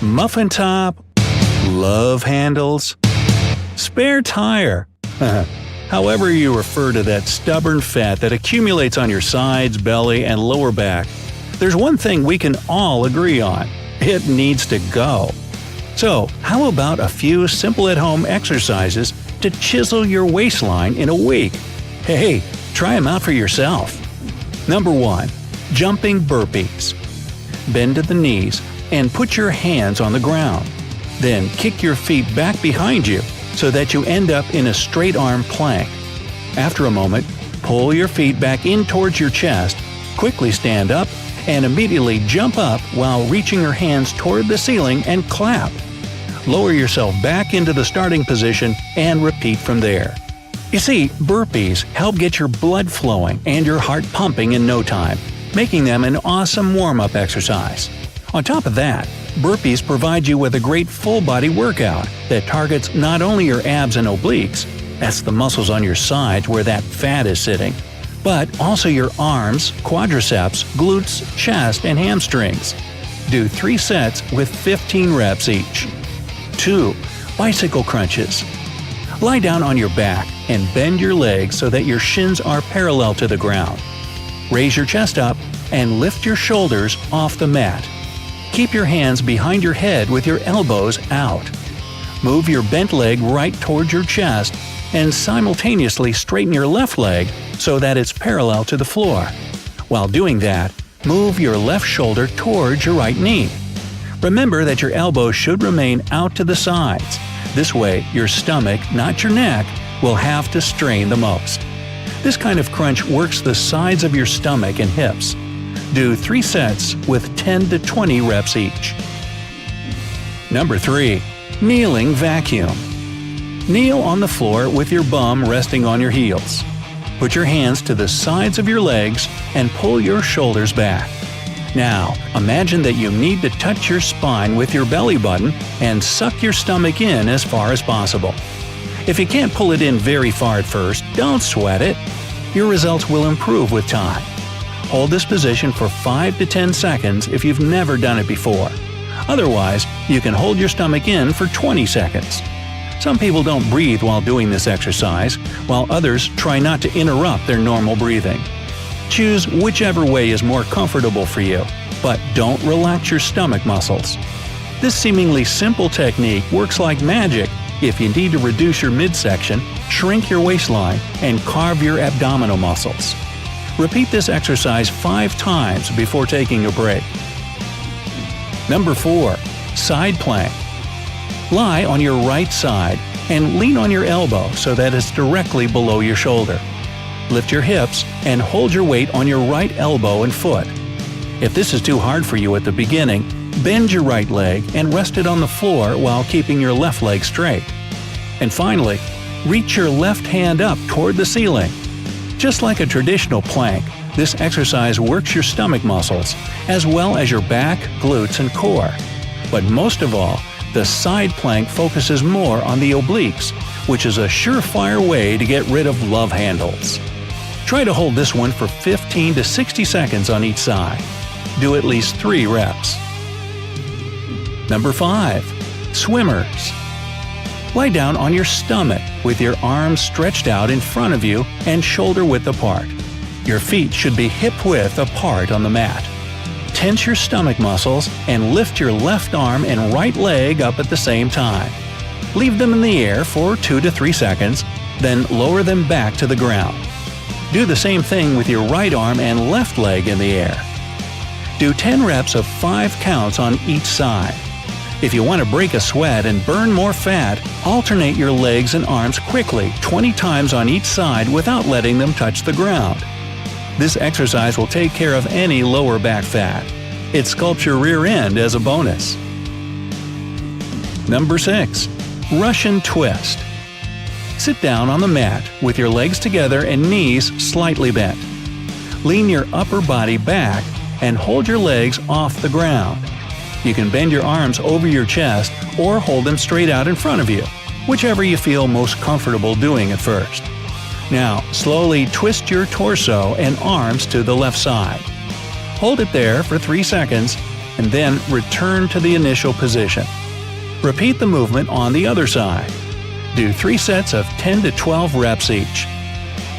muffin top, love handles, spare tire. However you refer to that stubborn fat that accumulates on your sides, belly, and lower back, there's one thing we can all agree on: it needs to go. So, how about a few simple at-home exercises to chisel your waistline in a week? Hey, try them out for yourself. Number 1. Jumping burpees. Bend to the knees and put your hands on the ground. Then kick your feet back behind you so that you end up in a straight arm plank. After a moment, pull your feet back in towards your chest, quickly stand up, and immediately jump up while reaching your hands toward the ceiling and clap. Lower yourself back into the starting position and repeat from there. You see, burpees help get your blood flowing and your heart pumping in no time, making them an awesome warm-up exercise. On top of that, burpees provide you with a great full-body workout that targets not only your abs and obliques — that's the muscles on your sides where that fat is sitting — but also your arms, quadriceps, glutes, chest, and hamstrings. Do 3 sets with 15 reps each. 2. Bicycle crunches. Lie down on your back and bend your legs so that your shins are parallel to the ground. Raise your chest up and lift your shoulders off the mat. Keep your hands behind your head with your elbows out. Move your bent leg right towards your chest and simultaneously straighten your left leg so that it's parallel to the floor. While doing that, move your left shoulder towards your right knee. Remember that your elbows should remain out to the sides. This way, your stomach, not your neck, will have to strain the most. This kind of crunch works the sides of your stomach and hips. Do 3 sets with 10 to 20 reps each. Number 3. Kneeling vacuum. Kneel on the floor with your bum resting on your heels. Put your hands to the sides of your legs and pull your shoulders back. Now, imagine that you need to touch your spine with your belly button and suck your stomach in as far as possible. If you can't pull it in very far at first, don't sweat it. Your results will improve with time. Hold this position for 5 to 10 seconds if you've never done it before. Otherwise, you can hold your stomach in for 20 seconds. Some people don't breathe while doing this exercise, while others try not to interrupt their normal breathing. Choose whichever way is more comfortable for you, but don't relax your stomach muscles. This seemingly simple technique works like magic if you need to reduce your midsection, shrink your waistline, and carve your abdominal muscles. Repeat this exercise 5 times before taking a break. Number 4. Side plank. Lie on your right side and lean on your elbow so that it's directly below your shoulder. Lift your hips and hold your weight on your right elbow and foot. If this is too hard for you at the beginning, bend your right leg and rest it on the floor while keeping your left leg straight. And finally, reach your left hand up toward the ceiling. Just like a traditional plank, this exercise works your stomach muscles, as well as your back, glutes, and core. But most of all, the side plank focuses more on the obliques, which is a surefire way to get rid of love handles. Try to hold this one for 15 to 60 seconds on each side. Do at least 3 reps. Number 5. Swimmers. Lie down on your stomach with your arms stretched out in front of you and shoulder width apart. Your feet should be hip-width apart on the mat. Tense your stomach muscles and lift your left arm and right leg up at the same time. Leave them in the air for 2 to 3 seconds, then lower them back to the ground. Do the same thing with your right arm and left leg in the air. Do 10 reps of 5 counts on each side. If you want to break a sweat and burn more fat, alternate your legs and arms quickly 20 times on each side without letting them touch the ground. This exercise will take care of any lower back fat. It sculpts your rear end as a bonus. Number 6. Russian twist. Sit down on the mat with your legs together and knees slightly bent. Lean your upper body back and hold your legs off the ground. You can bend your arms over your chest or hold them straight out in front of you, whichever you feel most comfortable doing at first. Now, slowly twist your torso and arms to the left side. Hold it there for 3 seconds, and then return to the initial position. Repeat the movement on the other side. Do 3 sets of 10 to 12 reps each.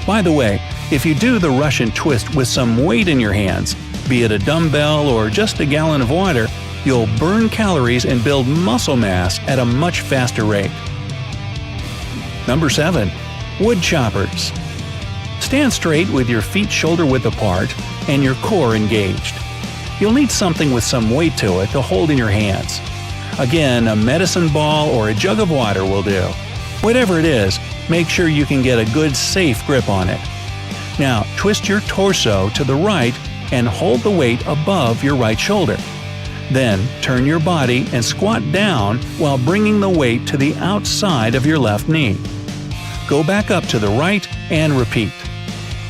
By the way, if you do the Russian twist with some weight in your hands, be it a dumbbell or just a gallon of water, you'll burn calories and build muscle mass at a much faster rate. Number 7. Wood choppers. Stand straight with your feet shoulder-width apart and your core engaged. You'll need something with some weight to it to hold in your hands. Again, a medicine ball or a jug of water will do. Whatever it is, make sure you can get a good, safe grip on it. Now, twist your torso to the right and hold the weight above your right shoulder. Then, turn your body and squat down while bringing the weight to the outside of your left knee. Go back up to the right and repeat.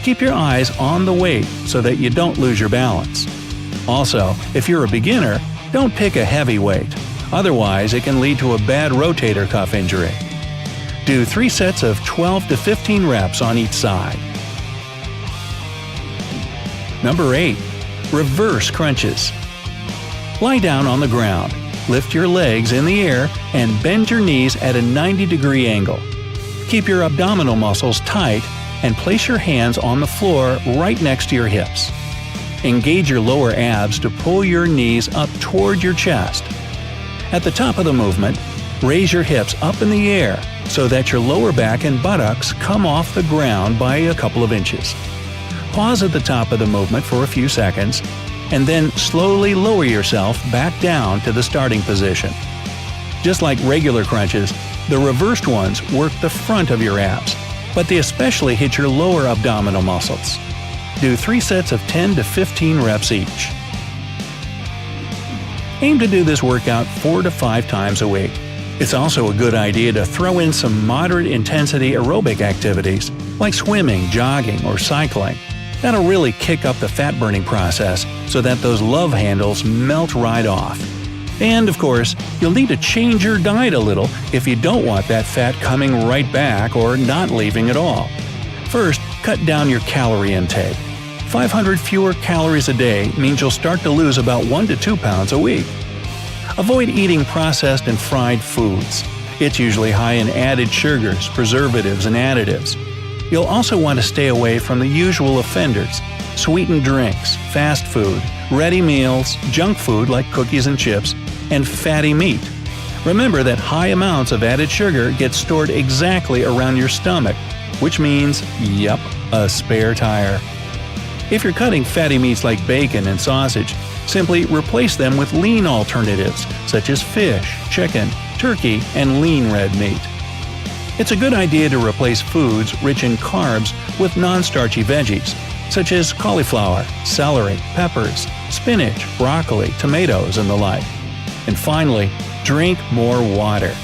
Keep your eyes on the weight so that you don't lose your balance. Also, if you're a beginner, don't pick a heavy weight. Otherwise, it can lead to a bad rotator cuff injury. Do 3 sets of 12 to 15 reps on each side. Number 8. Reverse crunches. Lie down on the ground, lift your legs in the air, and bend your knees at a 90-degree angle. Keep your abdominal muscles tight and place your hands on the floor right next to your hips. Engage your lower abs to pull your knees up toward your chest. At the top of the movement, raise your hips up in the air so that your lower back and buttocks come off the ground by a couple of inches. Pause at the top of the movement for a few seconds, and then slowly lower yourself back down to the starting position. Just like regular crunches, the reversed ones work the front of your abs, but they especially hit your lower abdominal muscles. Do 3 sets of 10 to 15 reps each. Aim to do this workout 4 to 5 times a week. It's also a good idea to throw in some moderate intensity aerobic activities like swimming, jogging, or cycling. That'll really kick up the fat-burning process so that those love handles melt right off. And of course, you'll need to change your diet a little if you don't want that fat coming right back or not leaving at all. First, cut down your calorie intake. 500 fewer calories a day means you'll start to lose about 1 to 2 pounds a week. Avoid eating processed and fried foods. It's usually high in added sugars, preservatives, and additives. You'll also want to stay away from the usual offenders: sweetened drinks, fast food, ready meals, junk food like cookies and chips, and fatty meat. Remember that high amounts of added sugar get stored exactly around your stomach, which means, yep, a spare tire. If you're cutting fatty meats like bacon and sausage, simply replace them with lean alternatives such as fish, chicken, turkey, and lean red meat. It's a good idea to replace foods rich in carbs with non-starchy veggies, such as cauliflower, celery, peppers, spinach, broccoli, tomatoes, and the like. And finally, drink more water.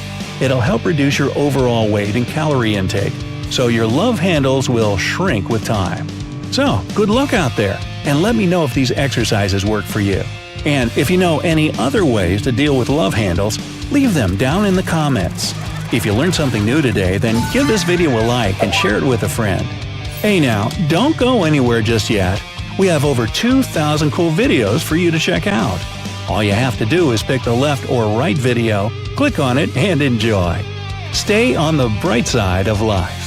It'll help reduce your overall weight and calorie intake, so your love handles will shrink with time. So, good luck out there, and let me know if these exercises work for you. And if you know any other ways to deal with love handles, leave them down in the comments. If you learned something new today, then give this video a like and share it with a friend. Hey now, don't go anywhere just yet. We have over 2,000 cool videos for you to check out. All you have to do is pick the left or right video, click on it, and enjoy. Stay on the bright side of life.